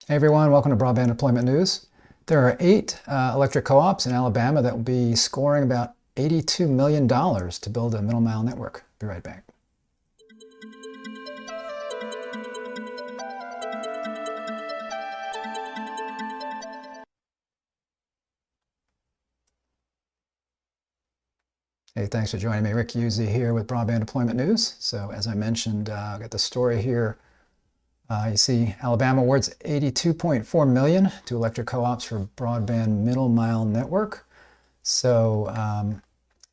Hey everyone, welcome to Broadband Deployment News. There are 8 electric co-ops in Alabama that will be scoring about $82 million to build a middle mile network. Be right back. Hey, thanks for joining me. Rick Uzzi here with Broadband Deployment News. So as I mentioned, I got the story here. You see Alabama awards $82.4 million to electric co-ops for broadband middle mile network. So,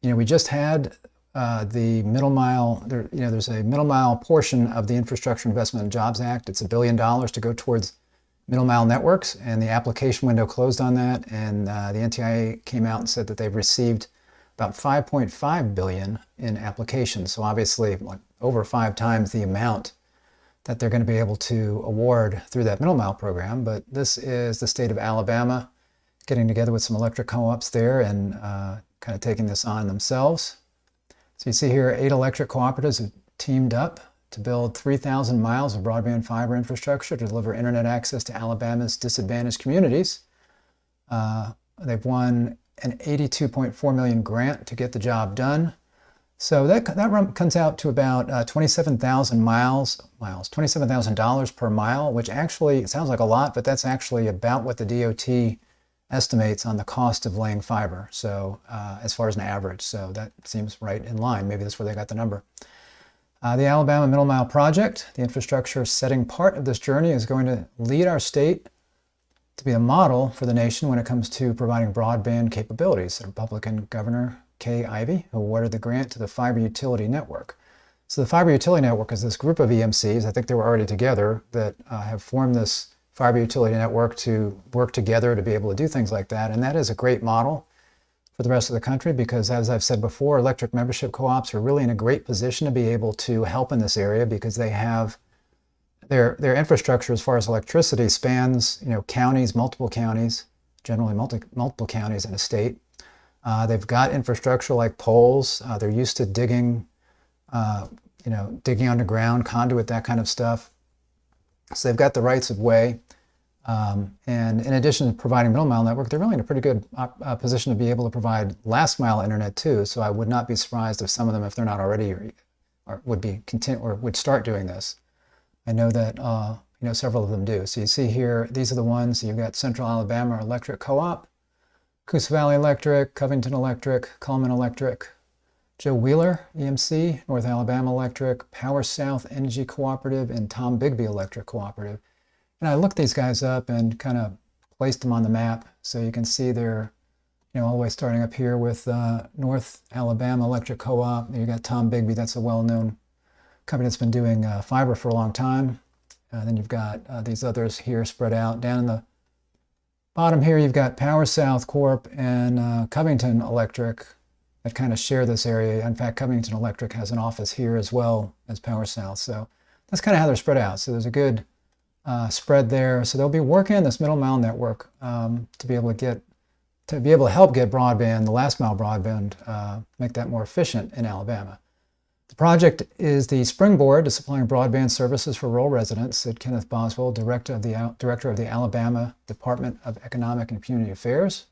we just had the middle mile, there's a middle mile portion of the Infrastructure Investment and Jobs Act. It's $1 billion to go towards middle mile networks, and the application window closed on that, and the NTIA came out and said that they've received about $5.5 billion in applications. So obviously like over 5 times the amount that they're going to be able to award through that middle mile program. But this is the state of Alabama getting together with some electric co-ops there and kind of taking this on themselves. So you see here 8 electric cooperatives have teamed up to build 3,000 miles of broadband fiber infrastructure to deliver internet access to Alabama's disadvantaged communities. They've won an $82.4 million grant to get the job done. So that comes out to about 27,000 miles, $27,000 per mile, which actually, it sounds like a lot, but that's actually about what the DOT estimates on the cost of laying fiber. So as far as an average, so that seems right in line. Maybe that's where they got the number. The Alabama Middle Mile Project, the infrastructure setting part of this journey, is going to lead our state to be a model for the nation when it comes to providing broadband capabilities. The Republican Governor Kay Ivey, who awarded the grant to the Fiber Utility Network. So the Fiber Utility Network is this group of EMCs, I think they were already together, that have formed this Fiber Utility Network to work together to be able to do things like that. And that is a great model for the rest of the country because, as I've said before, electric membership co-ops are really in a great position to be able to help in this area because they have their infrastructure as far as electricity spans, counties, multiple counties, generally multiple counties in a state. They've got infrastructure like poles. They're used to digging underground, conduit, that kind of stuff. So they've got the rights of way. And in addition to providing middle mile network, they're really in a pretty good position to be able to provide last mile internet too. So I would not be surprised if some of them, if they're not already, or would be content or would start doing this. I know that several of them do. So you see here, these are the ones. You've got Central Alabama Electric Co-op, Coosa Valley Electric, Covington Electric, Cullman Electric, Joe Wheeler EMC, North Alabama Electric, Power South Energy Cooperative, and Tom Bigby Electric Cooperative. And I looked these guys up and kind of placed them on the map so you can see they're all the way starting up here with North Alabama Electric Co-op. You got Tom Bigby, that's a well-known company that's been doing fiber for a long time. Then you've got these others here spread out. Down in the bottom here, you've got Power South Corp and Covington Electric that kind of share this area. In fact, Covington Electric has an office here as well as Power South. So that's kind of how they're spread out. So there's a good spread there. So they'll be working on this middle mile network to be able to help get broadband, the last mile broadband, make that more efficient in Alabama. The project is the springboard to supplying broadband services for rural residents, said Kenneth Boswell, director of the Alabama Department of Economic and Community Affairs,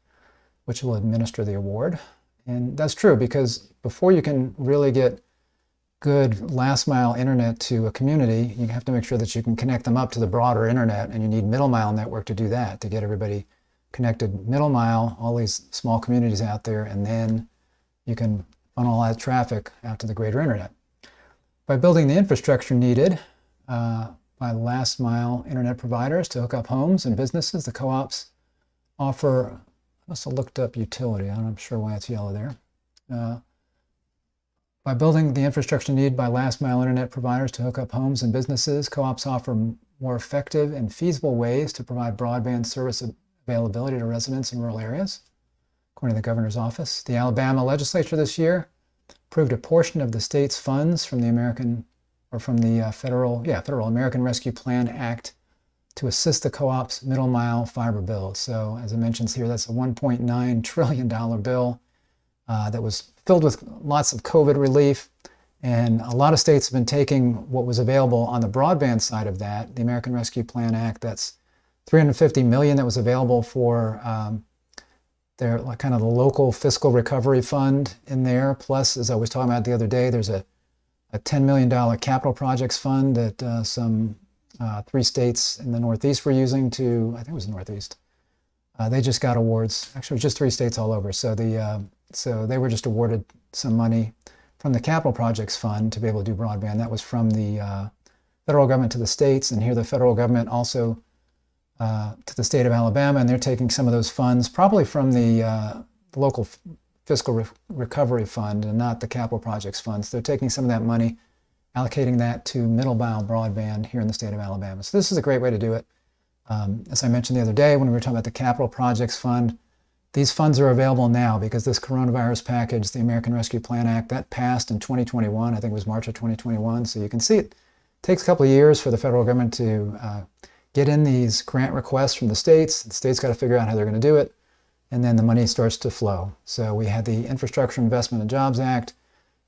which will administer the award. And that's true because before you can really get good last mile internet to a community, you have to make sure that you can connect them up to the broader internet, and you need middle mile network to do that, to get everybody connected middle mile, all these small communities out there, and then you can funnel all that traffic out to the greater internet. By building the infrastructure needed by last mile internet providers to hook up homes and businesses, the co-ops offer, I must have looked up utility, I'm not sure why it's yellow there. By building the infrastructure needed by last mile internet providers to hook up homes and businesses, co-ops offer more effective and feasible ways to provide broadband service availability to residents in rural areas. According to the governor's office, the Alabama legislature this year approved a portion of the state's funds from the Federal American Rescue Plan Act to assist the co-op's middle mile fiber build. So as it mentions here, that's a $1.9 trillion bill that was filled with lots of COVID relief. And a lot of states have been taking what was available on the broadband side of that, the American Rescue Plan Act, that's $350 million that was available for their kind of the local fiscal recovery fund in there. Plus, as I was talking about the other day, there's a $10 million capital projects fund that some 3 states in the Northeast were using to, I think it was the Northeast. They just got awards. Actually, it was just 3 states all over. So they were just awarded some money from the capital projects fund to be able to do broadband. That was from the federal government to the states, and here the federal government also to the state of Alabama, and they're taking some of those funds, probably from the local fiscal recovery fund and not the capital projects funds. They're taking some of that money, allocating that to middle mile broadband here in the state of Alabama. So this is a great way to do it. As I mentioned the other day when we were talking about the capital projects fund, these funds are available now because this coronavirus package, the American Rescue Plan Act, that passed in 2021. I think it was March of 2021. So you can see it takes a couple of years for the federal government to get in these grant requests from the states. The states got to figure out how they're going to do it, and then the money starts to flow. So we had the Infrastructure Investment and Jobs Act,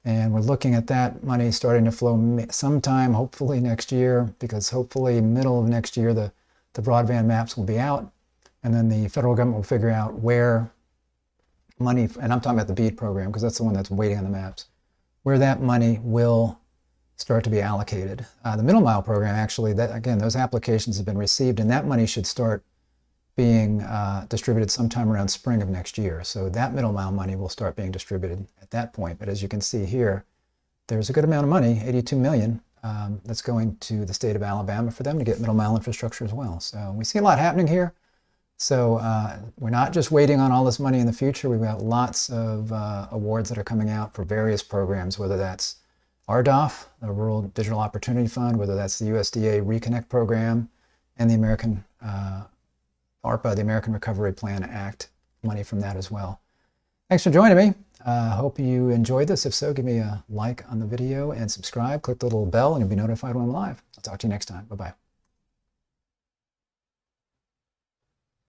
and we're looking at that money starting to flow sometime, hopefully next year, because hopefully middle of next year the broadband maps will be out, and then the federal government will figure out where money, and I'm talking about the BEAD program because that's the one that's waiting on the maps, where that money will start to be allocated. The middle mile program, actually, that again, those applications have been received, and that money should start being distributed sometime around spring of next year. So that middle mile money will start being distributed at that point. But as you can see here, there's a good amount of money, $82 million, that's going to the state of Alabama for them to get middle mile infrastructure as well. So we see a lot happening here. So we're not just waiting on all this money in the future. We've got lots of awards that are coming out for various programs, whether that's RDOF, the Rural Digital Opportunity Fund, whether that's the USDA Reconnect program, and the American ARPA, the American Recovery Plan Act, money from that as well. Thanks for joining me. Hope you enjoyed this. If so, give me a like on the video and subscribe. Click the little bell and you'll be notified when I'm live. I'll talk to you next time. Bye-bye.